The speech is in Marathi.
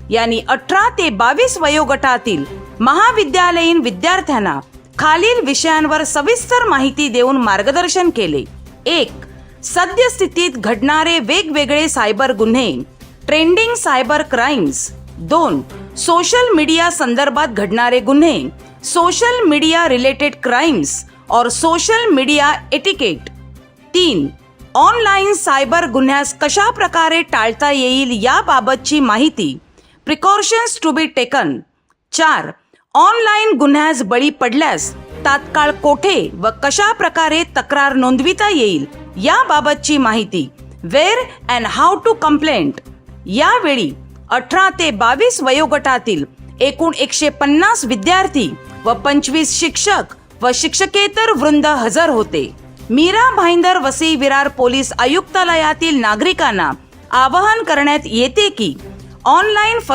यांनी 18 ते 22 वयोगटातील महाविद्यालयीन विद्यार्थ्यांना खालील विषयांवर सविस्तर माहिती देऊन मार्गदर्शन केले. 1. सद्यस्थितीत घडणारे वेगवेगळे सायबर गुन्हे, trending cyber crimes. 2. Social media संदर्भात घडणारे गुन्हे, सोशल मीडिया रिलेटेड क्राइम्स और social media etiquette. 3. Online cyber गुन्ह्यास कशा प्रकारे टाळता येईल याबाबतची माहिती, precautions to be taken. 4. Online गुन्ह्यास बळी पडल्यास तात्काळ कोठे व कशा प्रकारे तक्रार नोंदविता येईल याबाबतची माहिती, where and how to complaint. यावेळी 18 ते 22 वयोगटातील एकूण 150 विद्यार्थी व 25 शिक्षक व शिक्षकेतर वृंद हजर होते. मीरा भाईंदर वसई विरार पोलीस आयुक्तालयातील नागरिकांना आवाहन करण्यात येते की ऑनलाइन